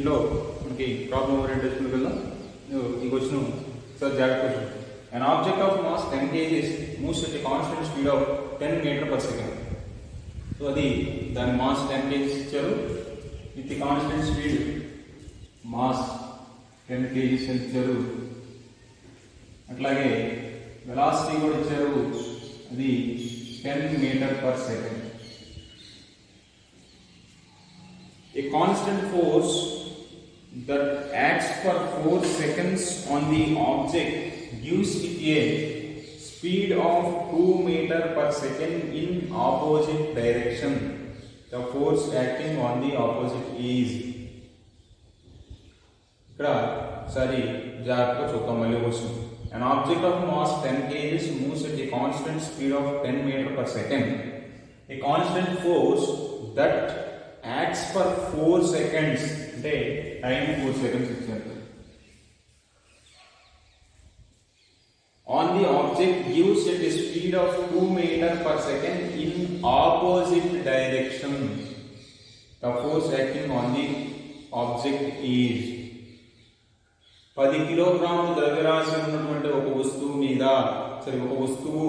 దీనిలో మనకి problem orientation వెళ్దాం. ఈ క్వశ్చన్ సార్ జాగ్రత్త question. An object of mass 10 kg moves at a constant speed of 10 meter per second. So అది దాని మాస్ 10 kg ఇచ్చారు, with constant speed mass 10 kg ఇచ్చారు. అట్లాగే వెలాసిటీ కూడా ఇచ్చారు, అది 10 metre per second. A constant force that acts for 4 seconds on the object gives it a speed of 2 meter per second in opposite direction. The force acting on the opposite is. ఇక్కడ సరి జాగ్రత్తగా చూద్దాం మళ్ళీ question. An object of mass 10 kg moves at a constant speed of 10 meter per second. A constant force that acts for 4 seconds, అంటే time 4 seconds ఇచ్చారు, on the object gives it a speed of 2 meter per second in opposite direction. The force acting on the object is. 10 కిలోగ్రాముల ద్రవ్యరాశి ఉన్నటువంటి ఒక వస్తువు మీద ఒక వస్తువు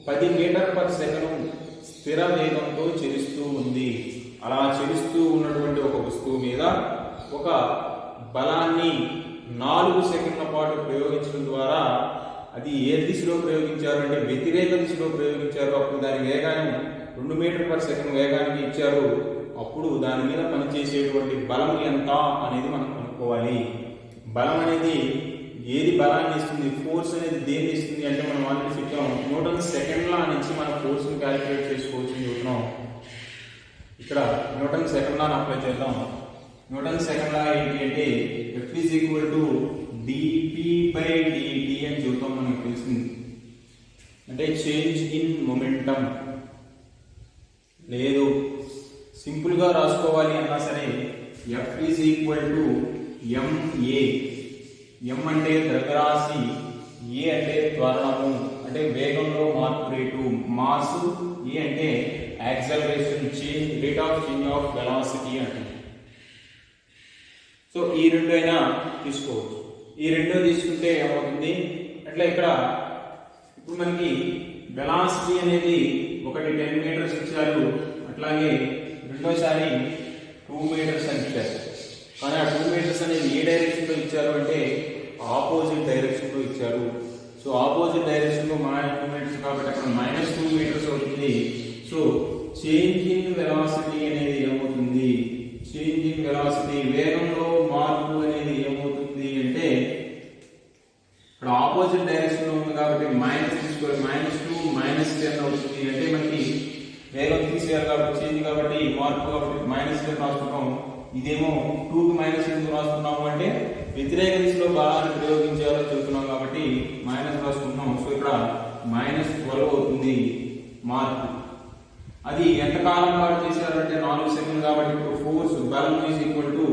10 మీటర్ పర్ సెకండ్ స్థిర వేగంతో చలిస్తూ ఉంది. అలా చలిస్తూ ఉన్నటువంటి ఒక వస్తువు మీద ఒక బలాన్ని 4 సెకండ్ల పాటు ప్రయోగించడం ద్వారా, అది ఏ దిశలో ప్రయోగించారు అంటే వ్యతిరేక దిశలో ప్రయోగించారు. అప్పుడు దాని వేగాన్ని 2 మీటర్ పర్ సెకండ్ వేగానికి ఇచ్చారు. అప్పుడు దాని మీద పనిచేసేటువంటి బలం ఎంత అనేది మనం కనుక్కోవాలి. బలం అనేది ఏది బలాన్ని ఇస్తుంది, ఫోర్స్ అనేది దేన్ని ఇస్తుంది అంటే మనం ఆల్రెడీ చెప్పాం, న్యూటన్ సెకండ్ లా నుంచి మనం ఫోర్స్ని క్యాలిక్యులేట్ చేసుకోవచ్చు చెప్తున్నాం. ఇక్కడ న్యూటన్ సెకండ్ లా అప్లై చేద్దాం. న్యూటన్ సెకండ్ లా ఏంటి అంటే F is equal to dP by dt అని చెబుతాం. మనకు తెలిసింది అంటే చేంజ్ ఇన్ మొమెంటం. లేదు సింపుల్ గా రాసుకోవాలి అన్నా సరే F is equal to ma. m అంటే ద్రవ్యరాశి, a అంటే త్వరణము అంటే వేగంలో మార్పు రేటు, మాస్, a అంటే acceleration change, rate of change of velocity అంటే. సో ఈ రెండు అయినా తీసుకోవచ్చు. ఈ రెండు తీసుకుంటే ఏమవుతుంది అట్లా ఇక్కడ ఇప్పుడు మనకి వెలాసిటీ అనేది ఒకటి 10 మీటర్స్ ఇచ్చారు, అట్లాగే రెండోసారి 2 మీటర్స్ అని ఇచ్చారు. కానీ ఆ 2 మీటర్స్ అనేది ఏ డైరెక్షన్లో ఇచ్చారు అంటే ఆపోజిట్ డైరెక్షన్లో ఇచ్చారు. సో ఆపోజిట్ డైరెక్షన్లో -2 మీటర్స్ కాబట్టి అక్కడ -2 మీటర్స్ అవుతుంది. సో చేంజ్ ఇన్ వెలాసిటీ అనేది ఏమవుతుంది, చేంజ్ ఇన్ వెలాసిటీ వేగంలో మార్పు అనేది ఏమవుతుంది అంటే ఇక్కడ ఆపోజిట్ డైరెక్షన్ లో ఉంది కాబట్టి మైనస్ తీసుకోవాలి, -2 -10 అవుతుంది. అంటే మనకి వేగం తీసేయాలి కాబట్టి చేంజ్ కాబట్టి మార్పు కాబట్టి -10 రాస్తున్నాం. ఇదేమో 2 కి మైనస్ ఎందుకు రాస్తున్నాము అంటే వ్యతిరేక దిశలో బలాన్ని ప్రయోగించాలో చెబుతున్నాం కాబట్టి మైనస్ రాసుకుంటున్నాం. సో ఇక్కడ -12 అవుతుంది మార్పు. అది ఎంతకాలం పాటు చేశారంటే 4 సెకండ్ కాబట్టి ఇప్పుడు ఫోర్స్ బలం ఈజ్ ఈక్వల్ టు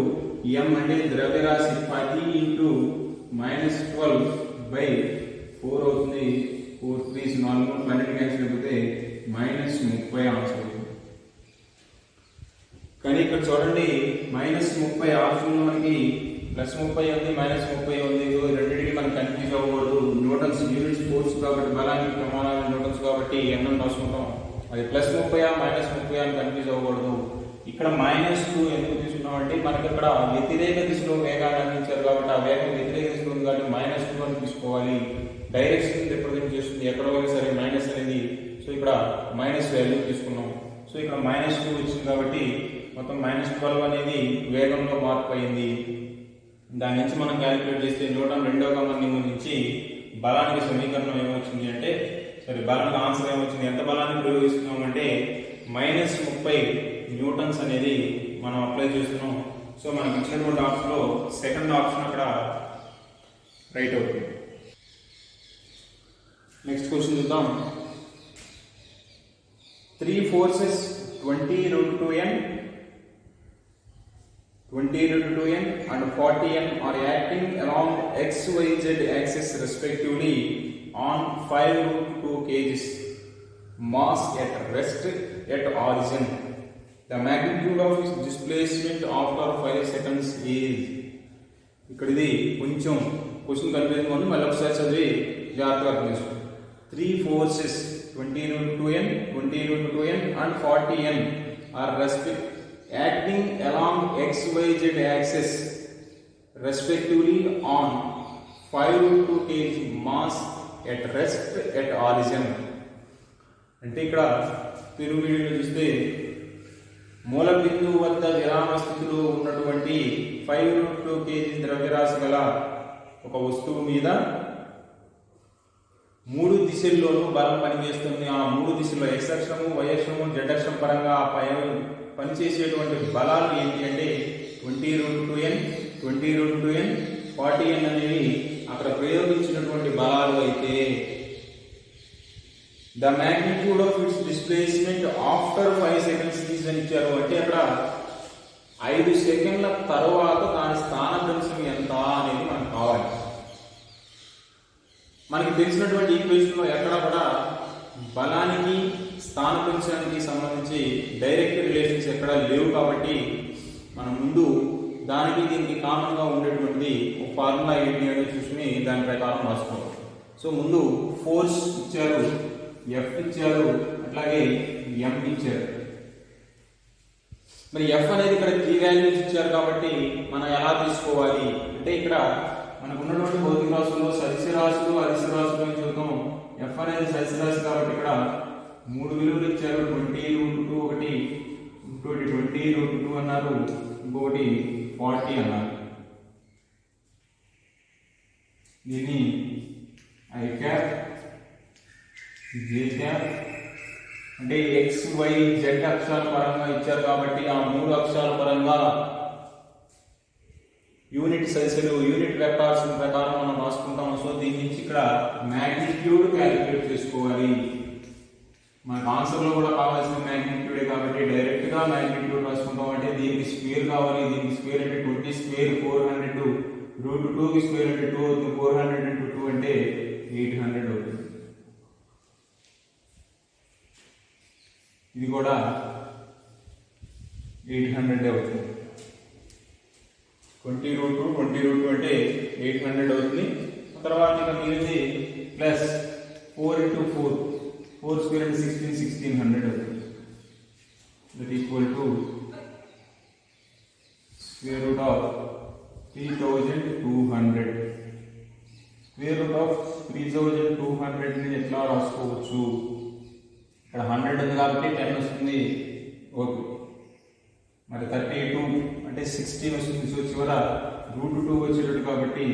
m అంటే ద్రవ్యరాశి 10 ఇంటూ -12 బై 4 అవుతుంది. 4 3 4 12 క్యాన్సిల్ అయిపోతే -30 ఆన్సర్ అవుతుంది. కానీ ఇక్కడ చూడండి -30 ఆప్షన్ మనకి +30 ఉంది, -30 ఉంది. రెండింటికి మనం కన్ఫ్యూజ్ అవ్వకూడదు. న్యూటన్స్ యూనిట్స్ ఫోర్స్ కాబట్టి బలానికి ప్రమాణాలు న్యూటన్స్ కాబట్టి n రాసుకుంటాం. అది +30 -30 అని కన్ఫ్యూజ్ అవ్వకూడదు. ఇక్కడ -2 ఎందుకు తీసుకున్నాం అంటే మనకి ఇక్కడ వ్యతిరేక దిశలో వేగాన్ని అందించారు కాబట్టి ఆ వేగం వ్యతిరేక దిశలో ఉంది కాబట్టి -2 అని తీసుకోవాలి. డైరెక్షన్ రిప్రజెంట్ చేస్తుంది ఎక్కడో సరే మైనస్ అనేది. సో ఇక్కడ మైనస్ వాల్యూ తీసుకున్నాం. సో ఇక్కడ -2 వచ్చింది కాబట్టి మొత్తం -12 అనేది వేగంలో మార్పు అయింది. దాని నుంచి మనం క్యాలిక్యులేట్ చేస్తే న్యూటన్ రెండవ నియమం నుంచి బలానికి సమీకరణం ఏమొచ్చింది అంటే బలానికి ఆన్సర్ ఏమొచ్చింది, ఎంత బలాన్ని ప్రయోగిస్తున్నాం అంటే -30 న్యూటన్స్ అనేది మనం అప్లై చేస్తున్నాం. సో మనకు ఇచ్చినటువంటి ఆప్షన్లో సెకండ్ ఆప్షన్ అక్కడ రైట్ అవుతుంది. నెక్స్ట్ క్వశ్చన్ చూద్దాం. 3 forces 20√2n, 20√2n and 40n are acting along XYZ axis respectively on 5√2 kg mass at rest at origin. The magnitude of it's displacement after 5 seconds is. ఇక్కడ ఇది కొంచెం question confusion ఉంది, మళ్ళీ ఒకసారి చదివి జాగ్రత్తగా అర్థం చేసుకోండి. 3 forces 20√2n, 20√2n and 40n are acting along xyz axis respectively on 5√2 kg mass at rest at origin. అంటే ఇక్కడ పిరమిడ్లో చూస్తే మూల బిందువు వద్ద విరామ స్థితిలో ఉన్నటువంటి 5√2 kg ద్రవ్యరాశి గల ఒక వస్తువు మీద 3 దిశల్లోనూ బలం పనిచేస్తుంది. ఆ 3 దిశల్లో x అక్షము, y అక్షము, z అక్షం పరంగా పనిచేసేటువంటి బలాలు ఏంటి అంటే 20√2n, 20√2n, 40n అనేవి అక్కడ ప్రయోగించినటువంటి బలాలు అయితే the magnitude of it's displacement after 5 seconds is అని ఇచ్చారు. అంటే అక్కడ 5 సెకండ్ల తర్వాత దాని స్థానభ్రంశం ఎంత అనేది మనకు కావాలి. మనకి తెలిసినటువంటి ఈక్వేషన్లో ఎక్కడ కూడా బలానికి స్థానభ్రంశానికి సంబంధించి డైరెక్ట్ రిలేషన్స్ ఎక్కడ లేవు కాబట్టి మనం ముందు దానికి దీనికి కామన్గా ఉండేటువంటి ఒక ఫార్ములా ఏంటి అనేది చూసుకుని దాని ప్రకారం రాసుకోవాలి. సో ముందు ఫోర్స్ ఇచ్చారు, ఎఫ్ ఇచ్చారు, అట్లాగే ఎం ఇచ్చారు. మరి ఎఫ్ అనేది ఇక్కడ 3 వాల్యూస్ ఇచ్చారు కాబట్టి మనం ఎలా తీసుకోవాలి అంటే ఇక్కడ మనకు ఉన్నటువంటి భౌతిక రాశుల్లో సదిశ రాశులు, అదిశ రాశులు అని చూద్దాం. ఎఫ్ అనేది సదిశ రాశి కాబట్టి ఇక్కడ 3 విలువలు ఇచ్చారు. 20√2 ఒకటి, ఇంకోటి 20√2 అన్నారు, ఇంకొకటి 40 అన్నారు. దీన్ని ఐ క్యాప్, జే క్యాప్ అంటే ఎక్స్, వై, జెడ్ అక్షరాల పరంగా ఇచ్చారు కాబట్టి ఆ 3 అక్షరాల పరంగా యూనిట్ సైజులు, యూనిట్ వెక్టార్స్ ప్రకారం మనం రాసుకుంటాము. సో దీని నుంచి ఇక్కడ మ్యాగ్నిట్యూడ్ క్యాలిక్యులేట్ చేసుకోవాలి. మనకు ఆన్సర్లో కూడా కావాల్సిన మ్యాగ్నిట్యూడే కాబట్టి డైరెక్ట్గా మ్యాగ్నిట్యూడ్ రాసుకుంటాం. అంటే దీనికి స్క్వేర్ కావాలి, దీనికి స్క్వేర్ అంటే 20 స్క్వేర్ 400, √2కి స్క్వేర్ అంటే 2 అవుతుంది, 400 × 2 అంటే 800 అవుతుంది. ఇది కూడా 800 అవుతుంది. 20√2 అంటే 800 అవుతుంది. తర్వాత ఇక మీది ప్లస్ 4 × 4, 4 స్క్వేర్ అంటే 1600 అవుతుంది. That equal to square root of 3200. Square root of 3200 ని ఎట్లా రాసుకోవచ్చు? ఇక్కడ 100 ఉంది కాబట్టి 10 వస్తుంది. ఓకే, మరి 32 అంటే 16 వస్తుంది. సో చివర √2 వచ్చేటట్టు కాబట్టి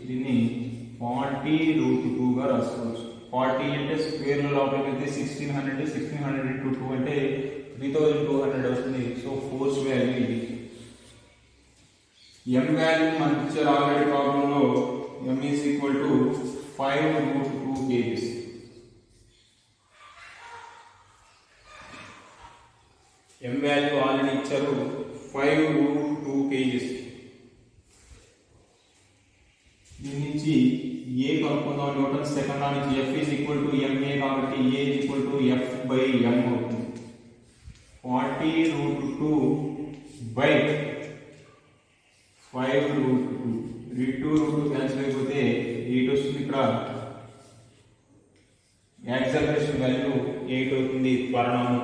దీన్ని 40√2గా రాసుకోవచ్చు. 40 అంటే స్క్వేర్ లోపలికి అయితే 1600, 1600 × 2 అంటే 3200 వస్తుంది. సో ఫోర్స్ వాల్యూ ఇది. ఎం వాల్యూ మనకి ఇచ్చారు ఆల్రెడీ ప్రాబ్లంలో. M is equal to 5√2 kgs. M value already ఇచ్చారు 5√2 kgs. దీని నుంచి ఏ కనుక్కుందాం, న్యూటన్ సెకండ్ లా నుంచి F is equal to MA కాబట్టి ఏ ఈజ్ ఈక్వల్ టు F/m అవుతుంది. 40√2 బై 5√2, 2 క్యాన్సిల్ అయిపోతే 8 వస్తుంది. ఇక్కడ యాక్సలరేషన్ వాల్యూ 8 అవుతుంది, త్వరణము.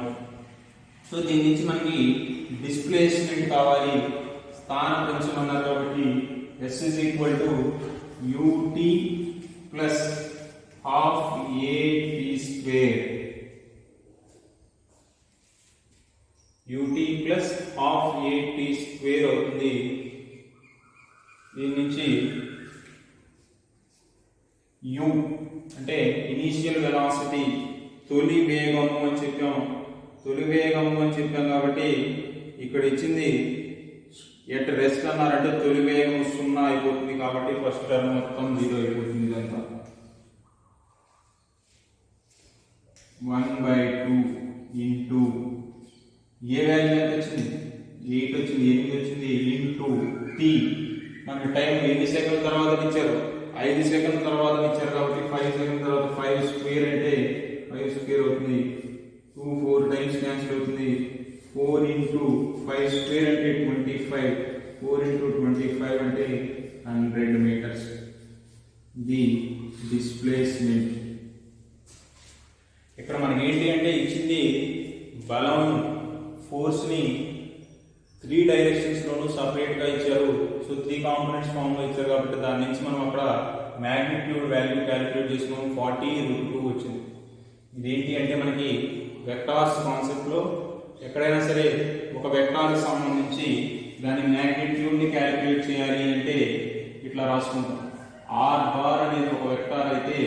సో దీని నుంచి మనకి డిస్ప్లేస్మెంట్ కావాలి, స్థానభ్రంశం అన్నారు కాబట్టి S is equal to ut plus ½ at². ut plus ½ at² అవుతుంది. దీని నుంచి u అంటే ఇనీషియల్ వెలాసిటీ, తొలి వేగము అని చెప్పాం. తొలి వేగము అని చెప్పాం కాబట్టి ఇక్కడ ఇచ్చింది ఎట్ రెస్ట్ అన్నారంటే తొలి వేగం 0 అయిపోతుంది కాబట్టి ఫస్ట్ టర్మ్ మొత్తం 0 అయిపోతుంది. ఇదంతా 1/2 ఇంటూ ఏ వాల్యూ ఎంత వచ్చింది? 8 వచ్చింది, 8 వచ్చింది ఇంటూ t. మనకి టైం ఎన్ని సెకండ్ల తర్వాత ఇచ్చారు? 5 సెకండ్ల తర్వాత ఇచ్చారు కాబట్టి 5 సెకండ్ల తర్వాత 5 స్క్వేర్ అంటే 5 స్క్వేర్ అవుతుంది. 2 4 టైమ్స్ క్యాన్సిల్ అవుతుంది. 4 ఇంటూ మనకి ఏంటి అంటే ఇచ్చింది బలం ఫోర్స్ని 3 డైరెక్షన్స్లోనూ సపరేట్గా ఇచ్చారు. సో 3 కాంపోనెంట్స్ ఫామ్లో ఇచ్చారు కాబట్టి దాని నుంచి మనం అక్కడ మ్యాగ్నిట్యూడ్ వాల్యూ క్యాలిక్యులేట్ చేసుకున్నాం 40√2 వచ్చింది. ఇదేంటి అంటే మనకి వెక్టార్స్ కాన్సెప్ట్లో ఎక్కడైనా సరే ఒక వెక్టార్కి సంబంధించి దాని మ్యాగ్నిట్యూడ్ని క్యాలిక్యులేట్ చేయాలి అంటే ఇట్లా రాసుకుంటాం. ఆర్ బార్ అనేది ఒక వెక్టార్ అయితే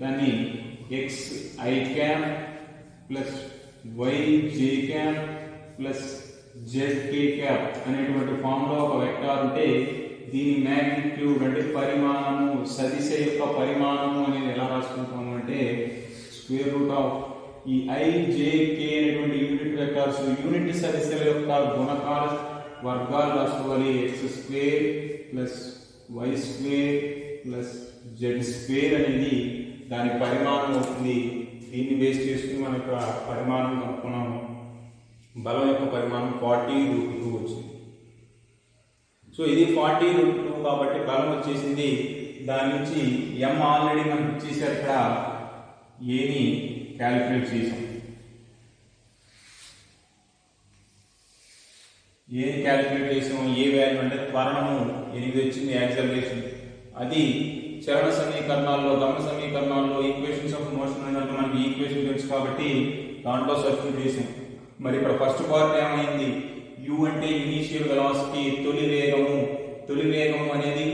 దాన్ని xi plus yj plus zk అనేటువంటి ఫామ్లో ఒక వెక్టార్ ఉంటే దీని మ్యాగ్నిట్యూడ్ అంటే పరిమాణము, సదిశ యొక్క పరిమాణము అనేది ఎలా రాసుకుంటాము అంటే స్క్వేర్ రూట్ ఆఫ్ ఈ ijk అనేటువంటి యూనిట్ వెక్టార్స్ యూనిట్ సదిశల యొక్క గుణకాల వర్గాలు రాసుకోవాలి. x² plus y² plus z² అనేది దాని పరిమాణం అవుతుంది. దీన్ని బేస్ చేసుకుని మనం ఇక్కడ పరిమాణం కనుక్కున్నాము. బలం యొక్క పరిమాణం 40√2 వచ్చింది. సో ఇది 40√2 కాబట్టి బలం వచ్చేసింది. దాని నుంచి m ఆల్రెడీ మనకి ఇచ్చేసారు, ఇక్కడ ఏని క్యాలిక్యులేట్ చేసాం. ఏని క్యాలిక్యులేట్ చేసాం, ఏ వాల్యూ అంటే త్వరణము 8 వచ్చింది, యాక్సలరేషన్ అది చలన సమీకరణాల్లో గమన సమీకరణాల్లో ఈక్వేషన్స్ ఆఫ్ మోషన్ అంటే మనకి ఈక్వేషన్ తెలుసు కాబట్టి దాంట్లో సబ్స్టిట్యూట్ చేసాం. మరి ఇక్కడ ఫస్ట్ పార్ట్ ఏమైంది, u అంటే ఇనీషియల్ వెలాసిటీ, తొలి వేగము అనేది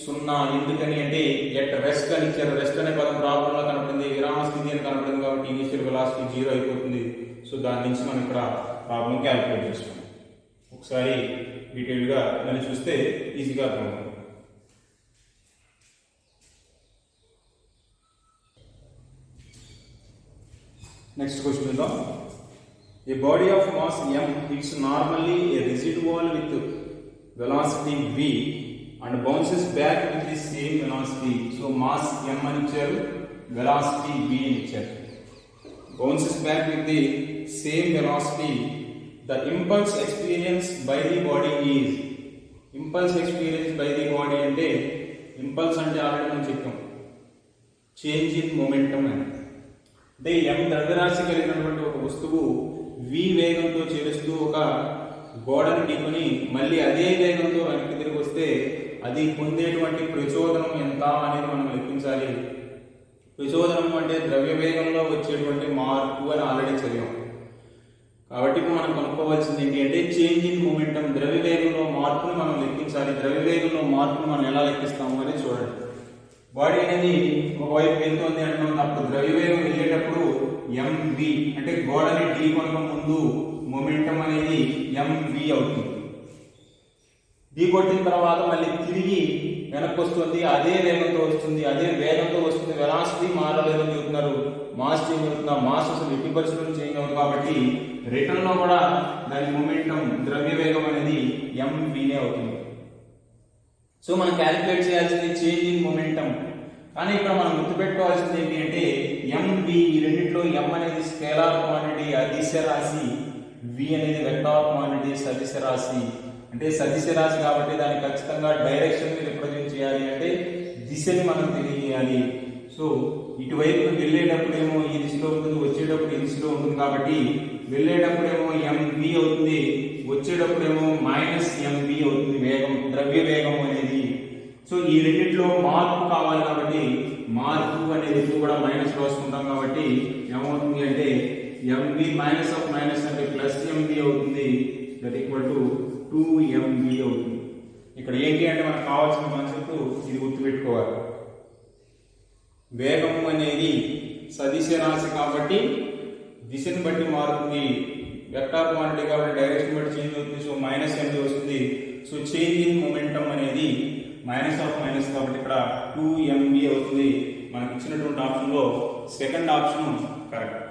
0. ఎందుకని అంటే ఎట్ రెస్ట్ అని ఇచ్చారు. రెస్ట్ అనే పదం ప్రాబ్లంలో కనపడింది, విరామ స్థితి అని కనపడింది కాబట్టి ఇనీషియల్ వెలాసిటీ 0 అయిపోతుంది. సో దాని నుంచి మనం ఇక్కడ ప్రాబ్లం క్యాలిక్యులేట్ చేసుకున్నాం. ఒకసారి డీటెయిల్గా దాన్ని చూస్తే ఈజీగా అర్థమవుతుంది. నెక్స్ట్ క్వశ్చన్ చూద్దాం. A body of mass m hits normally a residual with velocity v and bounces back with the same velocity. So mass m అని ఇచ్చారు, velocity v అని ఇచ్చారు. Bounces back with the same velocity. The impulse experienced by the body is. Impulse experienced by the body అంటే impulse అంటే already మనం చెప్పాం, change in momentum అని. అంటే m ద్రవ్యరాశి కలిగినటువంటి ఒక వస్తువు v వేగంతో చేరుస్తూ ఒక గోడను ఢీకొని మళ్ళీ అదే వేగంతో వెనక్కి తిరిగి వస్తే అది పొందేటువంటి ప్రచోదనం ఎంత అనేది మనం లెక్కించాలి. ప్రచోదనం అంటే ద్రవ్య వేగంలో వచ్చేటువంటి మార్పు అని ఆల్రెడీ చదివాం. కాబట్టి ఇప్పుడు మనం కనుక్కోవాల్సింది ఏంటి అంటే చేంజ్ ఇన్ మొమెంటం, ద్రవ్య వేగంలో మార్పుని మనం లెక్కించాలి. ద్రవ్య వేగంలో మార్పుని మనం ఎలా లెక్కిస్తాము అనేది చూడండి. బాడీ అనేది ఒకవైపు వెళ్తుంది అంటున్నాం, అప్పుడు ద్రవ్యవేగం వెళ్ళేటప్పుడు mv అంటే గోడని ఢీకొనక ముందు మొమెంటం అనేది mv అవుతుంది. ఢీకొట్టిన తర్వాత మళ్ళీ తిరిగి వెనక్కి వస్తుంది, అదే వేగంతో వస్తుంది, అదే వేగంతో వస్తుంది. వెలాసిటీ మారలేదని చెబుతున్నారు, మాస్ చేంజ్ అవుతుందా, మాస్ అసలు ఎట్టి పరిస్థితుల్లో చేంజ్ అవుతుంది. కాబట్టి రిటర్న్ లో కూడా దాని మొమెంటం ద్రవ్య వేగం అనేది mvనే అవుతుంది. సో మనం క్యాలిక్యులేట్ చేయాల్సింది చేంజ్ ఇన్ మొమెంటం. కానీ ఇక్కడ మనం గుర్తుపెట్టుకోవాల్సింది ఏంటి అంటే mv, ఈ రెండింటిలో m అనేది స్కేలార్ క్వాంటిటీ అదిశ రాశి, v అనేది వెక్టార్ క్వాంటిటీ సదిశ రాశి. అంటే సదిశ రాశి కాబట్టి దాన్ని ఖచ్చితంగా డైరెక్షన్ ని రిప్రజెంట్ చేయాలి, అంటే దిశని మనం తెలియజేయాలి. సో ఇటువైపు వెళ్ళేటప్పుడేమో ఈ దిశలో ఉంటుంది, వచ్చేటప్పుడు ఈ దిశలో ఉంటుంది. కాబట్టి వెళ్ళేటప్పుడేమో mv అవుతుంది, వచ్చేటప్పుడేమో -mv అవుతుంది వేగం, ద్రవ్య వేగం అనేది. సో ఈ రెండింటిలో మార్పు కావాలి కాబట్టి మార్పు అనేది ఎప్పుడు కూడా మైనస్ రాసుకుంటాం. కాబట్టి ఏమవుతుంది అంటే mv మైనస్ ఆఫ్ మైనస్ అంటే ప్లస్ mv అవుతుంది, దట్ ఈక్వల్ టు 2mv అవుతుంది. ఇక్కడ ఏంటి అంటే మనకు కావాల్సిన కాన్సెప్ట్ ఇది గుర్తుపెట్టుకోవాలి. వేగము అనేది సదిశ రాశి కాబట్టి దిశను బట్టి మారుతుంది, వెక్టార్ క్వాంటిటీ కాబట్టి డైరెక్షన్ బట్టి చేంజ్ అవుతుంది. సో -mv వస్తుంది. సో చేంజ్ ఇన్ మొమెంటం అనేది మైనస్ ఆఫ్ మైనస్ కాబట్టి ఇక్కడ 2mv అవుతుంది. మనకి ఇచ్చినటువంటి ఆప్షన్లో సెకండ్ ఆప్షన్ కరెక్ట్.